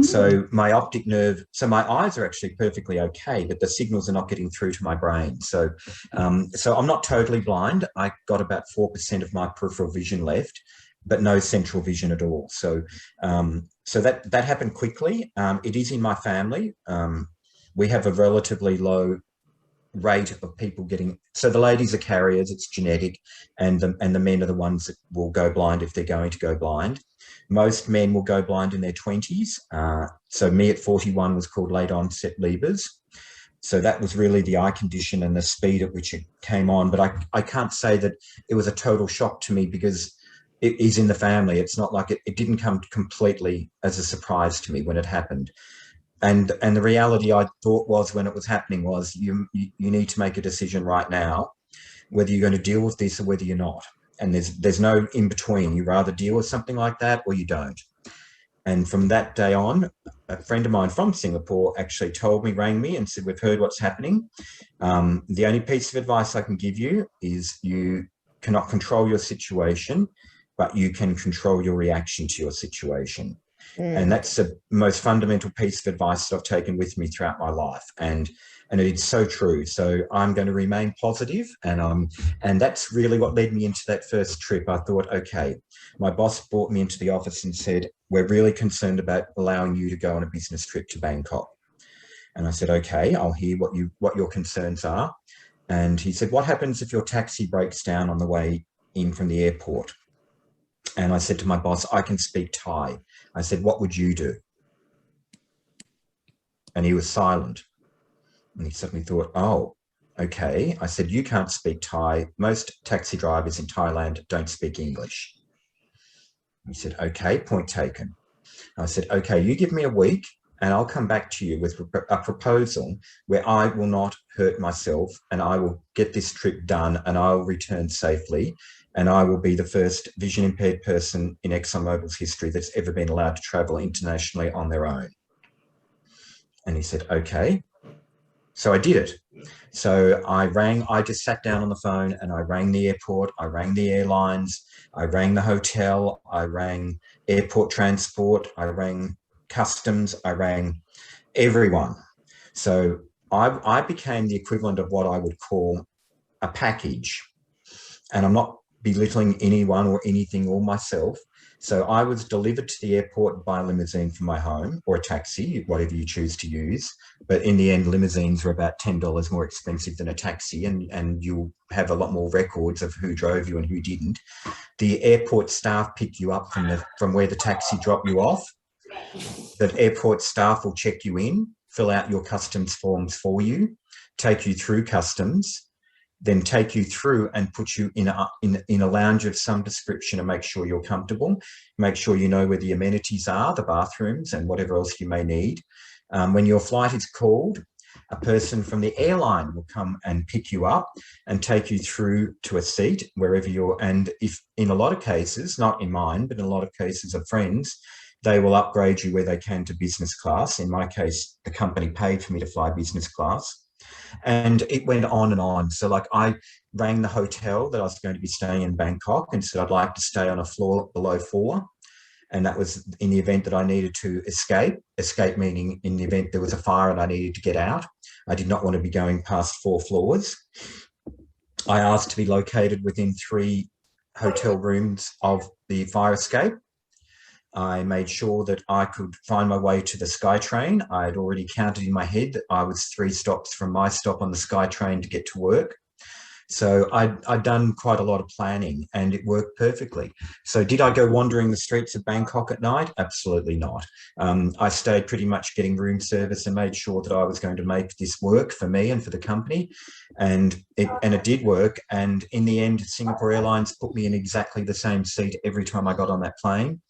So my optic nerve, so my eyes are actually perfectly okay, but the signals are not getting through to my brain. So I'm not totally blind. I got about 4% of my peripheral vision left, but no central vision at all. So that happened quickly. It is in my family. We have a relatively low rate of people getting, so the ladies are carriers, it's genetic, and the men are the ones that will go blind if they're going to go blind. Most men will go blind in their 20s. So me at 41 was called late onset Leber's. So that was really the eye condition and the speed at which it came on. But I can't say that it was a total shock to me because it is in the family. It's not like it didn't come completely as a surprise to me when it happened. And the reality I thought was when it was happening was you need to make a decision right now, whether you're going to deal with this or whether you're not. And there's no in between. You rather deal with something like that or you don't. And from that day on, a friend of mine from Singapore actually rang me and said, we've heard what's happening. The only piece of advice I can give you is you cannot control your situation, but you can control your reaction to your situation. And that's the most fundamental piece of advice that I've taken with me throughout my life. And it's so true. So I'm going to remain positive. And that's really what led me into that first trip. I thought, okay, my boss brought me into the office and said, we're really concerned about allowing you to go on a business trip to Bangkok. And I said, okay, I'll hear what your concerns are. And he said, what happens if your taxi breaks down on the way in from the airport? And I said to my boss, I can speak Thai. I said, what would you do? And he was silent. And he suddenly thought, oh, okay. I said, you can't speak Thai. Most taxi drivers in Thailand don't speak English. He said, okay, point taken. I said, okay, you give me a week and I'll come back to you with a proposal where I will not hurt myself and I will get this trip done and I'll return safely. And I will be the first vision impaired person in ExxonMobil's history that's ever been allowed to travel internationally on their own. And he said, okay. So I did it. So I just sat down on the phone and I rang the airport, I rang the airlines, I rang the hotel, I rang airport transport, I rang customs, I rang everyone. So I became the equivalent of what I would call a package. And I'm not belittling anyone or anything or myself. So I was delivered to the airport by a limousine from my home, or a taxi, whatever you choose to use. But in the end, limousines are about $10 more expensive than a taxi, and you'll have a lot more records of who drove you and who didn't. The airport staff pick you up from where the taxi dropped you off. The airport staff will check you in, fill out your customs forms for you, take you through customs, then take you through and put you in a lounge of some description and make sure you're comfortable, make sure you know where the amenities are, the bathrooms and whatever else you may need. When your flight is called, a person from the airline will come and pick you up and take you through to a seat wherever and if in a lot of cases, not in mine, but in a lot of cases of friends, they will upgrade you where they can to business class. In my case, the company paid for me to fly business class. And it went on and on. So like I rang the hotel that I was going to be staying in Bangkok and said I'd like to stay on a floor below 4. And that was in the event that I needed to escape meaning in the event there was a fire and I needed to get out. I did not want to be going past 4 floors. I asked to be located within 3 hotel rooms of the fire escape. I made sure that I could find my way to the SkyTrain. I had already counted in my head that I was 3 stops from my stop on the SkyTrain to get to work. So I'd done quite a lot of planning and it worked perfectly. So did I go wandering the streets of Bangkok at night? Absolutely not. I stayed pretty much getting room service and made sure that I was going to make this work for me and for the company. And it did work. And in the end, Singapore Airlines put me in exactly the same seat every time I got on that plane.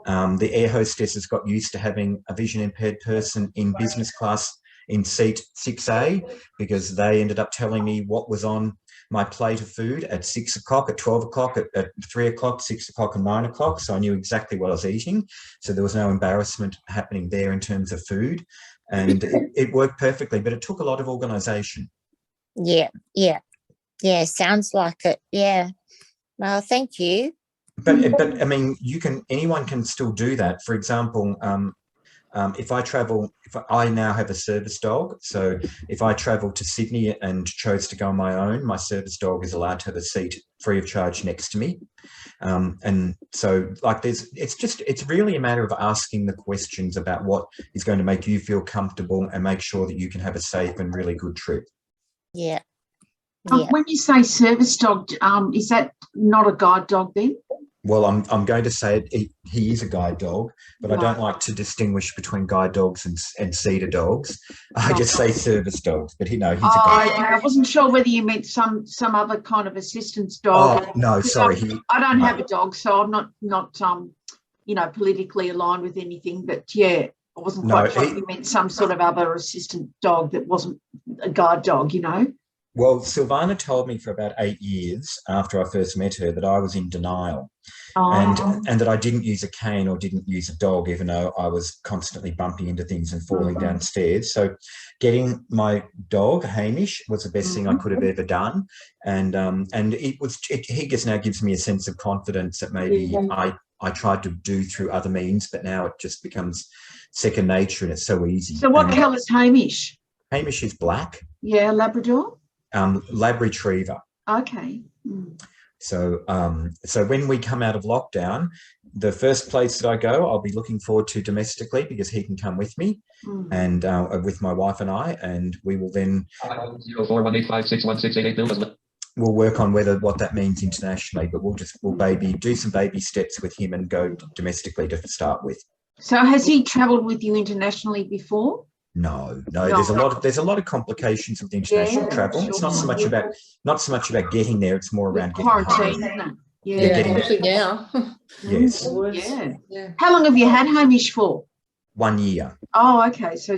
The air hostesses got used to having a vision impaired person in business class in seat 6A because they ended up telling me what was on my plate of food at 6 o'clock, at 12 o'clock, at 3 o'clock, 6 o'clock and 9 o'clock. So I knew exactly what I was eating. So there was no embarrassment happening there in terms of food. And it worked perfectly, but it took a lot of organisation. Yeah. Sounds like it. Yeah. Well, thank you. But I mean, anyone can still do that. For example, if I now have a service dog. So if I travel to Sydney and chose to go on my own, my service dog is allowed to have a seat free of charge next to me. And so like it's really a matter of asking the questions about what is going to make you feel comfortable and make sure that you can have a safe and really good trip. Yeah. When you say service dog, is that not a guide dog then? Well, I'm going to say he is a guide dog, but I don't like to distinguish between guide dogs and cedar dogs. I just say service dogs, but he's a guide. Okay. I wasn't sure whether you meant some other kind of assistance dog. Oh, no, sorry. I don't have a dog, so I'm not politically aligned with anything. But yeah, I wasn't quite sure if you meant some sort of other assistant dog that wasn't a guide dog. Well, Silvana told me for about 8 years after I first met her that I was in denial. And that I didn't use a cane or didn't use a dog, even though I was constantly bumping into things and falling downstairs. So getting my dog, Hamish, was the best thing I could have ever done. And he just now gives me a sense of confidence that maybe I tried to do through other means, but now it just becomes second nature and it's so easy. So what colour is Hamish? Hamish is black. Yeah, Labrador? Lab Retriever. Okay. So when we come out of lockdown, the first place that I go, I'll be looking forward to domestically because he can come with me and with my wife and I, and we will then we'll work on what that means internationally, but we'll do some baby steps with him and go domestically to start with. So has he travelled with you internationally before? No. There's a lot of complications with international travel. Sure. It's not so much about getting there. It's more around getting quarantine, isn't it? Especially now. Yes. Yeah. How long have you had Hamish for? 1 year. Oh, okay. So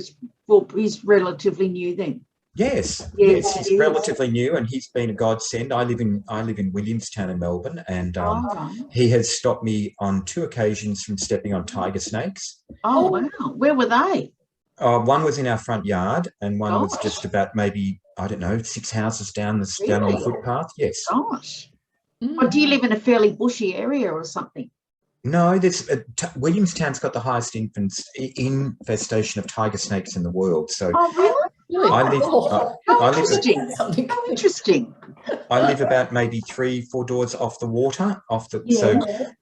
he's relatively new then. Yes, he's relatively new, and he's been a godsend. I live in Williamstown in Melbourne, and he has stopped me on 2 occasions from stepping on tiger snakes. Oh wow! Where were they? One was in our front yard, and one was just about maybe 6 houses down on the footpath. Yes. Gosh. Or do you live in a fairly bushy area or something? No, Williamstown's got the highest infestation of tiger snakes in the world. So, really? Interesting. I live about maybe 3-4 doors off the water. So,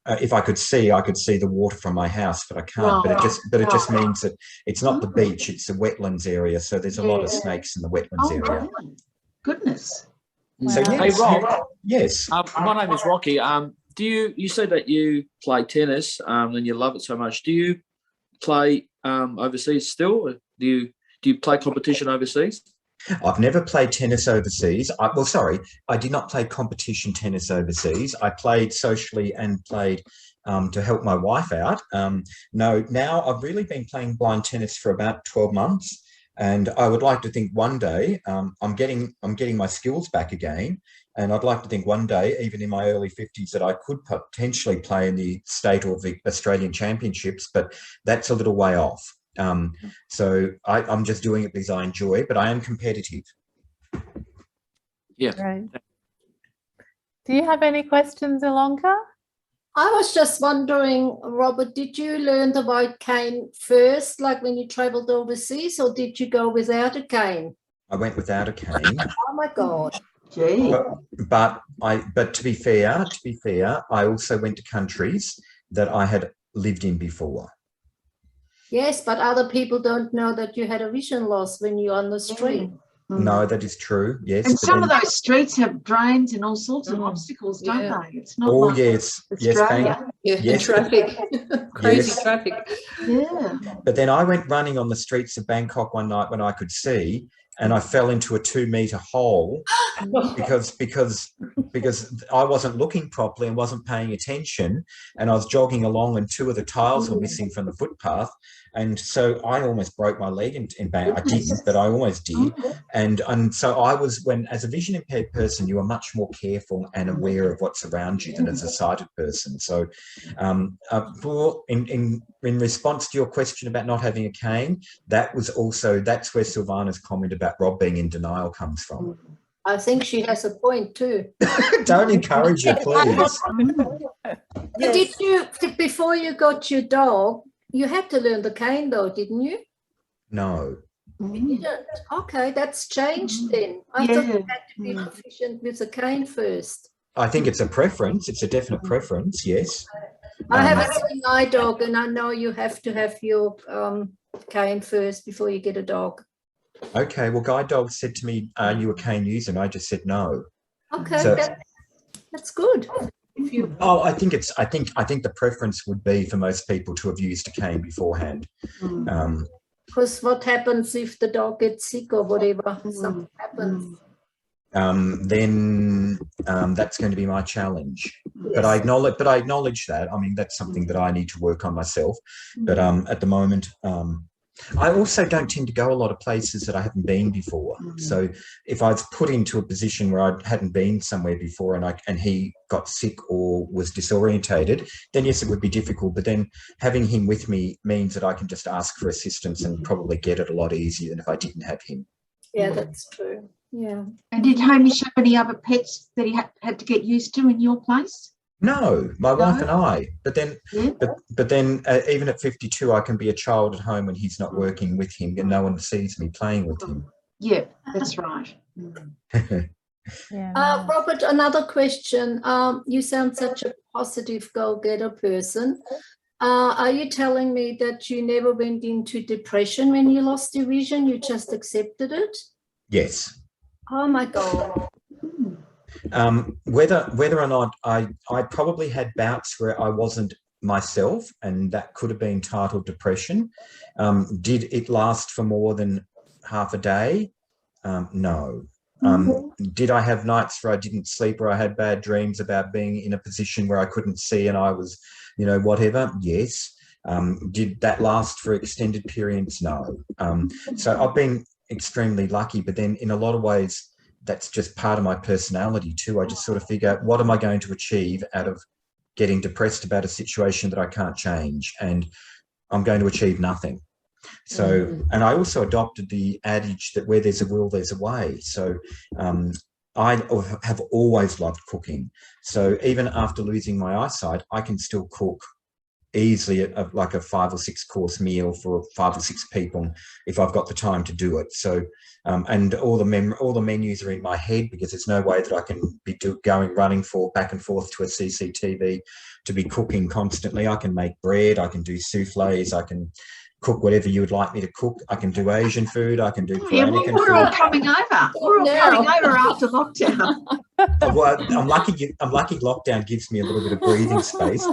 if I could see the water from my house, but I can't. But it just means that it's not the beach; it's the wetlands area. So there's a lot of snakes in the wetlands area. Goodness. So Hey Rob. Yes. My name is Rocky. You said that you play tennis and you love it so much. Do you play overseas still? Or do you play competition overseas? I've never played tennis overseas. I did not play competition tennis overseas. I played socially and played to help my wife out. Now I've really been playing blind tennis for about 12 months. And I would like to think one day I'm getting my skills back again, and I'd like to think one day, even in my early 50s, that I could potentially play in the state or the Australian championships, but that's a little way off. So I'm just doing it because I enjoy, but I am competitive. Yeah. Right. Do you have any questions, Ilonka? I was just wondering, Robert, did you learn the white cane first, like when you travelled overseas, or did you go without a cane? I went without a cane. Oh my God. Gee. But to be fair, I also went to countries that I had lived in before. Yes, but other people don't know that you had a vision loss when you're on the street. No, that is true. Yes, and some of those streets have drains and all sorts of obstacles, don't they? It's not. Oh like yes, Australia. yes, traffic, crazy traffic. Yeah. But then I went running on the streets of Bangkok one night when I could see, and I fell into a 2-meter hole because I wasn't looking properly and wasn't paying attention, and I was jogging along, and 2 of the tiles were missing from the footpath. And so I almost broke my leg in Bangkok. I didn't, but I almost did. And so I was, as a vision impaired person, you are much more careful and aware of what's around you than as a sighted person. So in response to your question about not having a cane, that's where Silvana's comment about Rob being in denial comes from. I think she has a point too. Don't encourage her, please. Did you, before you got your dog, you had to learn the cane though, didn't you? No. You didn't? Okay, that's changed then. I thought you had to be proficient with the cane first. I think it's a preference. It's a definite preference, yes. I have a seeing eye dog, and I know you have to have your cane first before you get a dog. Okay, well, Guide Dog said to me, are you a cane user? And I just said no. Okay, So, that's good. Oh, I think the preference would be for most people to have used a cane beforehand. Because what happens if the dog gets sick or whatever? Something happens. Then that's going to be my challenge. Yes. But I acknowledge that. I mean, that's something that I need to work on myself. But at the moment, I also don't tend to go a lot of places that I haven't been before. So if I was put into a position where I hadn't been somewhere before and he got sick or was disorientated, then yes, it would be difficult. But then having him with me means that I can just ask for assistance and probably get it a lot easier than if I didn't have him. Yeah, that's true. Yeah. And did Hamish have any other pets that he had to get used to in your place? No, my wife and I. But then, but then, even at 52, I can be a child at home when he's not working with him, and no one sees me playing with him. Yeah, that's right. Robert, another question. You sound such a positive go-getter person. Are you telling me that you never went into depression when you lost your vision? You just accepted it? Yes. Oh my God. Whether or not I probably had bouts where I wasn't myself, and that could have been titled depression. Did it last for more than half a day? No. Did I have nights where I didn't sleep, or I had bad dreams about being in a position where I couldn't see and I was, whatever? Yes. Did that last for extended periods? No. So I've been extremely lucky, but then in a lot of ways, that's just part of my personality too. I just sort of figure out, what am I going to achieve out of getting depressed about a situation that I can't change? And I'm going to achieve nothing. So, and I also adopted the adage that where there's a will, there's a way. So I have always loved cooking. So even after losing my eyesight, I can still cook easily like a 5 or 6 course meal for 5 or 6 people if I've got the time to do it. So and all the menus are in my head, because there's no way that I can be running back and forth to a CCTV to be cooking constantly. I can make bread, I can do souffles, I can cook whatever you would like me to cook. I can do Asian food, I can do Peranakan we're food. all coming over. We're all coming over after lockdown. Well, I'm lucky lockdown gives me a little bit of breathing space,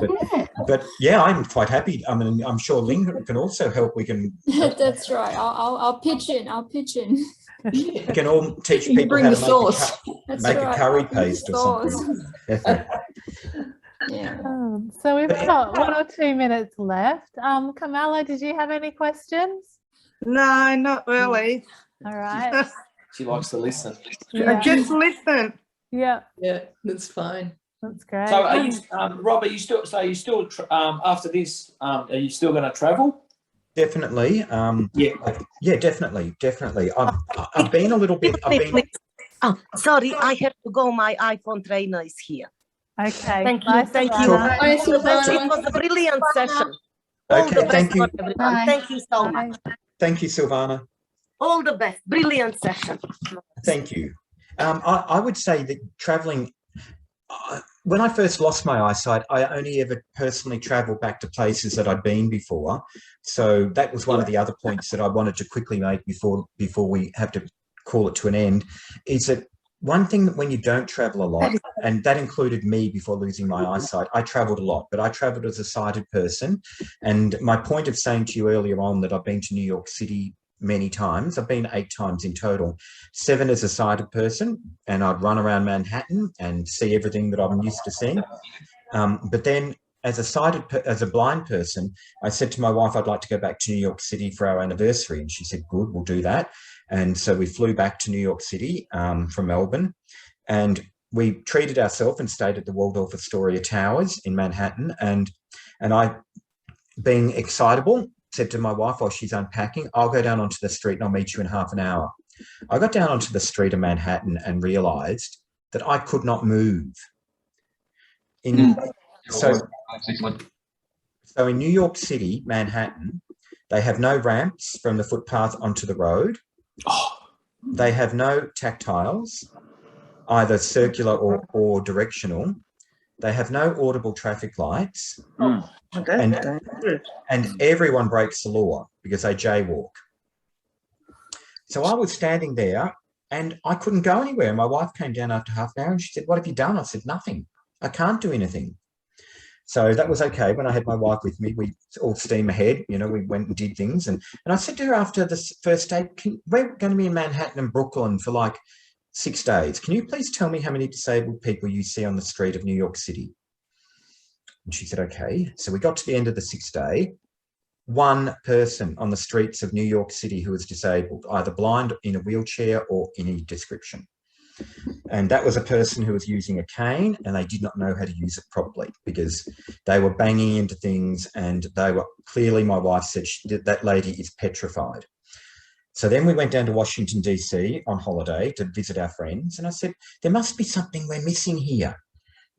but yeah, I'm quite happy. I mean, I'm sure Ling can also help. We can. That's right. I'll pitch in. We can all teach people how to make a curry paste or something. Yeah. So we've got 1 or 2 minutes left. Kamala, did you have any questions? No, not really. All right. She likes to listen. Just listen. Yeah. Yeah, that's fine. That's great. So, are you, Rob? Are you still? So, you still after this? Are you still going to travel? Definitely. Yeah, definitely. I've been a little bit. Oh, sorry, I have to go. My iPhone trainer is here. Okay. Thank you. Thank you. It was a brilliant session. Okay, thank you. Thank you so much. Thank you, Silvana. All the best. Brilliant session. Thank you. I would say that traveling, when I first lost my eyesight, I only ever personally traveled back to places that I'd been before. So that was one of the other points that I wanted to quickly make before we have to call it to an end, is that one thing that when you don't travel a lot, and that included me before losing my eyesight, I traveled a lot, but I traveled as a sighted person. And my point of saying to you earlier on that I've been to New York City many times, I've been 8 times in total, 7 as a sighted person, and I'd run around Manhattan and see everything that I'm used to seeing. But then as a blind person, I said to my wife, I'd like to go back to New York City for our anniversary. And she said, good, we'll do that. And so we flew back to New York City from Melbourne, and we treated ourselves and stayed at the Waldorf Astoria Towers in Manhattan. And I, being excitable, said to my wife while she's unpacking, I'll go down onto the street and I'll meet you in half an hour. I got down onto the street of Manhattan and realised that I could not move. So in New York City, Manhattan, they have no ramps from the footpath onto the road. They have no tactiles, either circular or directional. They have no audible traffic lights. And everyone breaks the law because they jaywalk. So I was standing there and I couldn't go anywhere. My wife came down after half an hour and she said, what have you done? I said, nothing. I can't do anything. So that was okay. When I had my wife with me, we all steam ahead, you know, we went and did things. And I said to her after the first day, we're going to be in Manhattan and Brooklyn for like 6 days. Can you please tell me how many disabled people you see on the street of New York City? And she said, okay. So we got to the end of the 6th day. One person on the streets of New York City who was disabled, either blind, in a wheelchair, or any description. And that was a person who was using a cane, and they did not know how to use it properly because they were banging into things, and they were clearly, my wife said, that lady is petrified. So then we went down to Washington, DC on holiday to visit our friends. And I said, there must be something we're missing here.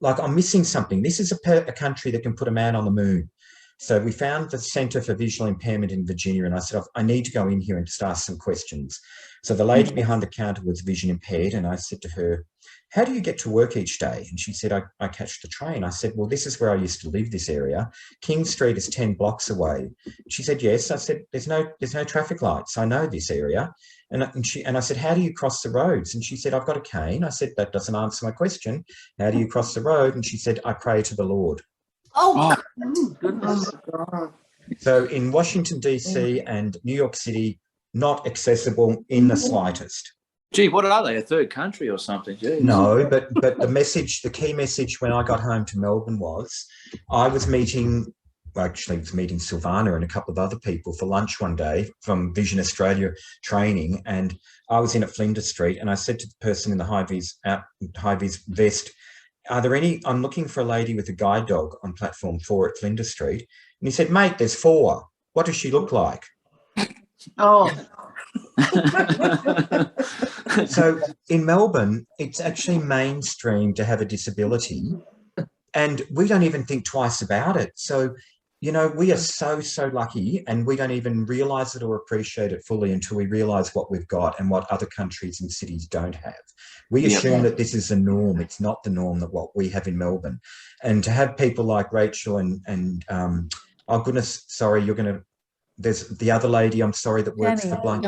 Like, I'm missing something. This is a country that can put a man on the moon. So we found the Centre for Visual Impairment in Virginia, and I said, I need to go in here and just ask some questions. So the lady behind the counter was vision impaired, and I said to her, how do you get to work each day? And she said, I catch the train. I said, well, this is where I used to live, this area. King Street is 10 blocks away. She said, yes. I said, there's no traffic lights. I know this area. And I said, how do you cross the roads? And she said, I've got a cane. I said, that doesn't answer my question. How do you cross the road? And she said, I pray to the Lord. Oh, Goodness. So in Washington, DC and New York City, not accessible in the slightest. Gee, what are they? A third country or something? Jeez. No, but the key message when I got home to Melbourne was I was meeting Silvana and a couple of other people for lunch one day from Vision Australia training, and I was in at Flinders Street, and I said to the person in the high-vis vest, are there any, I'm looking for a lady with a guide dog on platform 4 at Flinders Street. And he said, mate, there's 4. What does she look like? Oh. So in Melbourne, it's actually mainstream to have a disability, and we don't even think twice about it. So, you know, we are so lucky, and we don't even realise it or appreciate it fully until we realise what we've got and what other countries and cities don't have. We assume that this is the norm. It's not the norm that what we have in Melbourne. And to have people like Rachel and oh goodness, sorry, there's the other lady, I'm sorry, that works for blind.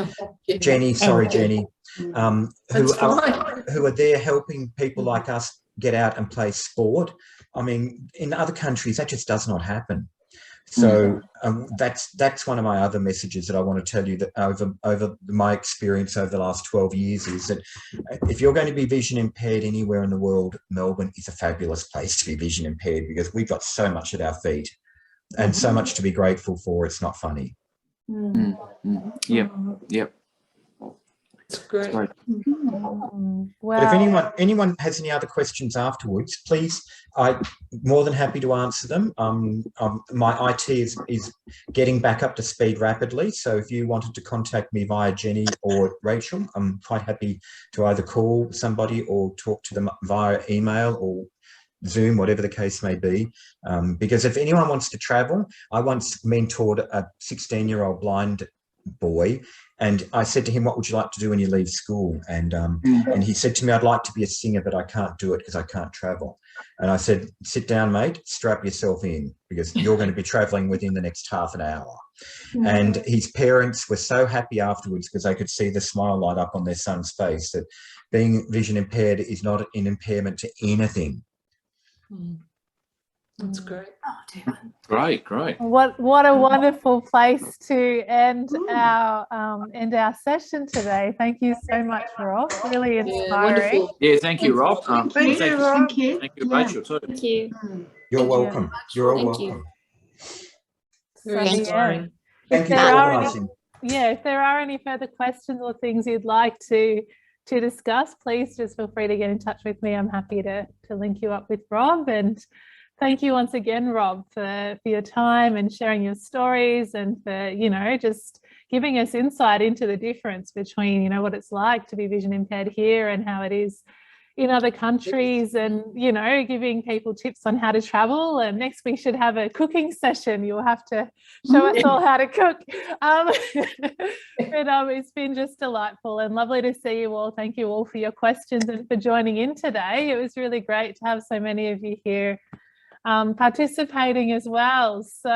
Jenny, sorry, Jenny, who are there helping people like us get out and play sport. I mean, in other countries, that just does not happen. So that's one of my other messages that I want to tell you, that over my experience over the last 12 years is that if you're going to be vision impaired anywhere in the world, Melbourne is a fabulous place to be vision impaired, because we've got so much at our feet and so much to be grateful for. It's not funny. Yep. It's great. Wow. But if anyone has any other questions afterwards, please, I'm more than happy to answer them. My IT is getting back up to speed rapidly, so if you wanted to contact me via Jenny or Rachel, I'm quite happy to either call somebody or talk to them via email or Zoom, whatever the case may be. Because if anyone wants to travel, I once mentored a 16-year-old blind boy, and I said to him, what would you like to do when you leave school? And he said to me, I'd like to be a singer, but I can't do it because I can't travel. And I said, sit down, mate, strap yourself in, because you're going to be traveling within the next half an hour. And his parents were so happy afterwards, because they could see the smile light up on their son's face, that being vision impaired is not an impairment to anything. That's great. Great. What a wonderful place to end our session today. Thank you so much, Rob. Really inspiring. Wonderful. Yeah, thank you, Rob. Thank you, Rob. Thank you. Thank you, Rachel, too. Thank you. You're welcome. You're all Thank you. welcome. Very So, inspiring. Thank you for organising. if there are any further questions or things you'd like to discuss, please just feel free to get in touch with me. I'm happy to link you up with Rob. And thank you once again, Rob, for your time and sharing your stories, and for, you know, just giving us insight into the difference between, you know, what it's like to be vision impaired here and how it is in other countries, and, you know, giving people tips on how to travel. And next we should have a cooking session. You'll have to show us all how to cook. But it's been just delightful and lovely to see you all. Thank you all for your questions and for joining in today. It was really great to have so many of you here participating as well. So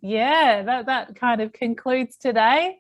yeah, that kind of concludes today.